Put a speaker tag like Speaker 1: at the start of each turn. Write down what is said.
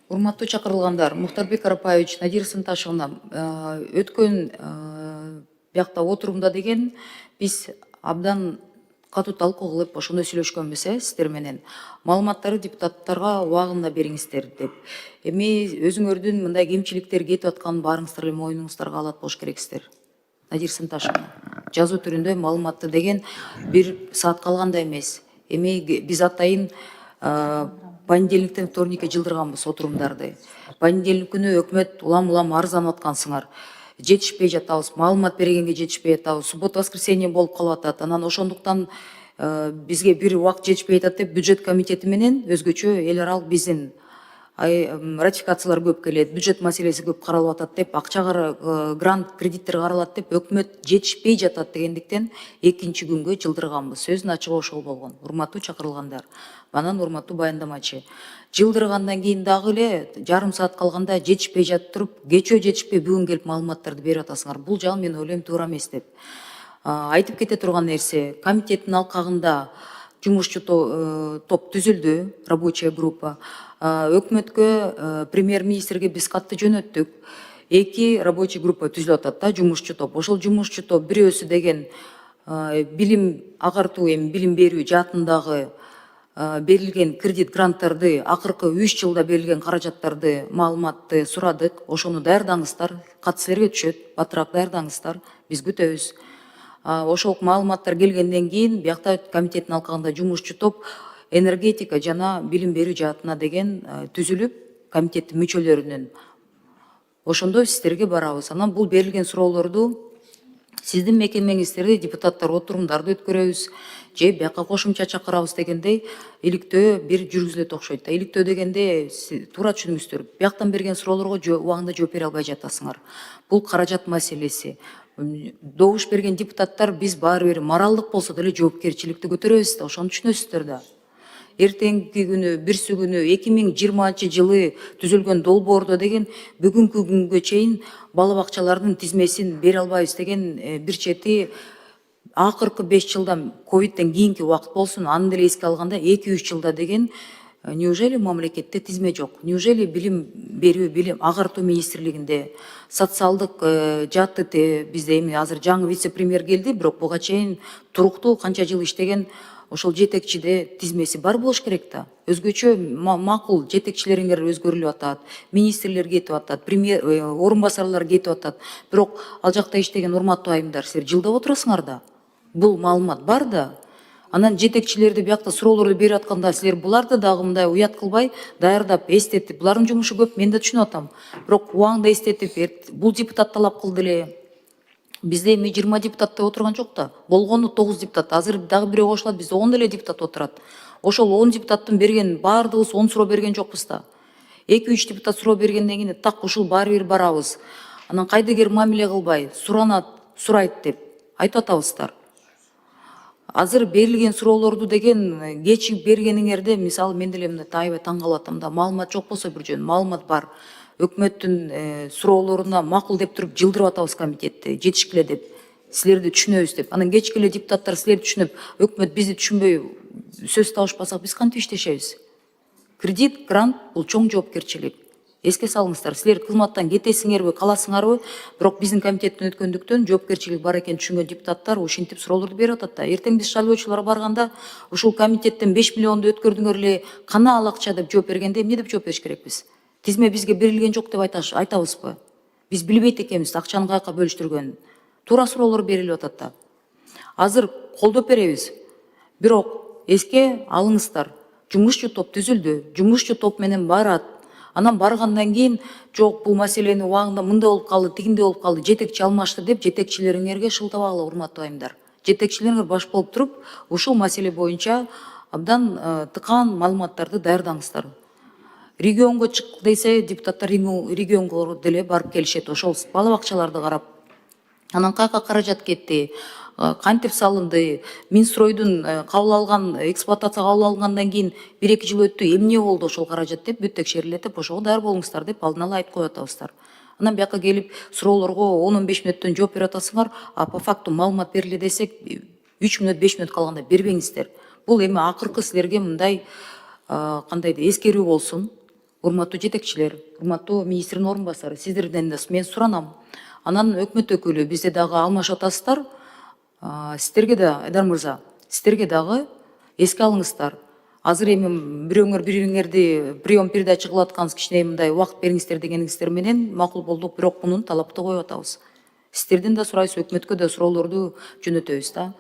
Speaker 1: Урматтуу чакырылгандар, Мухтарбек Арапаевич, Надир Сынташевна, өткөн биякта отурумда деген биз абдан катуу талкуу кылып ошондой сүйлөшкөнбүз сиздер менен. Маалыматтарды депутаттарга убагында бериңиздер деп. Эми өзүңөрдүн мындай кемчиликтер кетип атканын баарыңыздар эле моюнуңуздарга алат болуш керексиздер. Надир Сынташевна, жазуу түрүндө маалыматты деген 1 саат калганда эмес. Эми биз атайын понедельниктен вторникке жылдырганбыз отурумдарды. Понедельник күнү өкмөт улам арызданып аткансыңар. Жетишпей жатабыз, маалымат бергенге жетишпей жатабыз. Суббота, воскресенье болуп калып атат. Анан ошондуктан бизге бир убакыт жетишпей жатат деп бюджет комитети менен өзгөчө эл аралык биздин ратификациялар көп келет, бюджет маселеси көп каралып атат деп, акча грант, кредиттер каралат деп өкмөт жетишпей жатат дегендиктен 2-күнгө жылдырганбыз. Сөздүн ачыгы ошол болгон. Урматтуу чакырылгандар. Анан урматтуу баяндамачы. Жылдыргандан кийин дагы эле жарым саат калганда жетишпей жатып туруп, кечөө жетишпей бүгүн келип маалыматтарды берип атасыңар. Бул жагы мен ойлойм туура эмес деп. Айтып кете турган нерсе, комитеттин алкагында жумушчу топ түзүлдү, рабочая группа. Өкмөткө, премьер-министрге биз катты жөнөттүк. 2 рабочий группа түзүлүп атат да, жумушчу топ. Ошол жумушчу топ бирөөсү деген билим агартуу, билим берүү жаатындагы берилген кредит гранттарды, акыркы 3 жылда берилген каражаттарды, маалыматты сурадык. Ошону даярдаңыздар, кат силерге түшөт, батыраак даярдаңыздар, биз күтөбүз. Ошол маалыматтар келгенден кийин биякта комитеттин алкагында жумушчу топ энергетика жана билим берүү жаатына деген түзүлүп, комитеттин мүчөлөрүнүн. Ошондо сиздерге барабыз. Анан бул берилген суроолорду сиздин мекемеңиздерди, депутаттар отурумдарды өткөрөбүз, же бияка кошумча чакырабыз дегендей иликтөө бир жүргүзүлөт окшойт да. Иликтөө дегенде туура түшүнүңүздөр. Бияктан берген суроолорго убагында жооп бере албай жатасыңар. Бул каражат маселеси. Добуш берген депутаттар биз баары бир моралдык болсо деле жоопкерчиликти көтөрөбүз да, ошону түшүнөсүздөр да. Эртеңки күнү, бирсү күнү 2020-жылы түзүлгөн долбоордо деген бүгүнкү күнгө чейин бала бакчалардын тизмесин бере албайбыз деген бир чети акыркы 5 жылдан ковидтен кийинки убакыт болсун, аны деле эске алганда 2-3 жылда деген неужели мамлекетте тизме жок? Неужели билим берүү, билим агартуу министрлигинде, социалдык жаатты бизде эми азыр жаңы вице-премьер келди, бирок буга чейин туруктуу канча жыл иштеген ошол жетекчиде тизмеси бар болуш керек да. Өзгөчө макул жетекчилериңер өзгөрүлүп атат, министрлер кетип атат, премьер орун басарлар кетип атат. Бирок ал жакта иштеген урматтуу айымдар, силер жылдап отурасыңар да. Бул маалымат бар да. Анан жетекчилерди биякта суроолорду берип атканда силер буларды дагы мындай уят кылбай даярдап, эстетип, булардын жумушу көп, мен да түшүнүп атам. Бирок убагында эстетип, бул депутат талап кылды эле. Бизде эми 20 депутат отурган жок да. Болгону 9 депутат. Азыр дагы бирөө кошулат, бизде 10 эле депутат отурат. Ошол 10 депутаттын берген баардыгыбыз 10 суроо берген жокпуз да. 2-3 депутат суроо бергенден кийин так ушул баары бир барабыз. Анан кайдыгер мамиле кылбай, суранат, сурайт деп айтып атабыздар. Азыр берилген суроолорду деген кечип бергениңерде, мисалы мен деле мындай аябай таң калып атам да. Маалымат жок болсо бир жөн, маалымат бар. Өкмөттүн суроолоруна макул деп туруп жылдырып атабыз комитетти, жетишкиле деп, силерди түшүнөбүз деп. Анан кечкиле депутаттар силерди түшүнүп, өкмөт бизди түшүнбөй сөз табышпасак биз кантип иштешебиз? Кредит, грант бул чоң жоопкерчилик. Эске салыңыздар, силер кызматтан кетесиңерби, каласыңарбы, бирок биздин комитеттен өткөндүктөн жоопкерчилик бар экенин түшүнгөн депутаттар ушинтип суроолорду берип атат да. Эртең биз шайлоочуларга барганда ушул комитеттен 5 миллионду өткөрдүңөр эле, кана ал акча деп жооп бергенде эмне деп жооп бериш керекпиз? Тизме бизге берилген жок деп айтабызбы? Биз билбейт экенбиз акчаны каяка бөлүштүргөнүн. Туура суроолор берилип атат да. Азыр колдоп беребиз. Бирок эске алыңыздар, жумушчу топ түзүлдү, жумушчу топ менен барат. Анан баргандан кийин жок бул маселени убагында мындай болуп калды, тигиндей болуп калды, жетекчи алмашты деп жетекчилериңерге шылтабагыла, урматтуу айымдар. Жетекчилериңер баш болуп туруп, ушул маселе боюнча абдан тыкан маалыматтарды даярдаңыздар. Регионго чык десе, депутаттар регионго деле барып келишет, ошол бала бакчаларды карап. Анан каяка каражат кетти, кантип салынды, Минстройдун кабыл алган, эксплуатацияга кабыл алгандан кийин 1-2 жыл өттү, эмне болду ошол каражат деп бүт текшерилет деп, ошого даяр болуңуздар деп алдын ала айтып коюп атабыздар. Анан бияка келип суроолорго 10-15 мүнөттөн жооп берип атасыңар, а по факту маалымат бериле десек 3 мүнөт, 5 мүнөт калганда бербеңиздер. Бул эми акыркы силерге мындай кандай эскерүү болсун. урматтуу жетекчилер, урматтуу министрдин орун басары, сиздерден да мен суранам. Анан өкмөт өкүлү бизде дагы алмашып атасыздар. Сиздерге да, Айдар мырза, сиздерге дагы эске алыңыздар. Азыр эми бирөөңөр бириңерди прием передача кылып атканыңыз кичине мындай убакыт бериңиздер дегениңиздер менен макул болдук, бирок мунун талапты коюп атабыз. Сиздерден да сурайбыз, өкмөткө да суроолорду жөнөтөбүз да.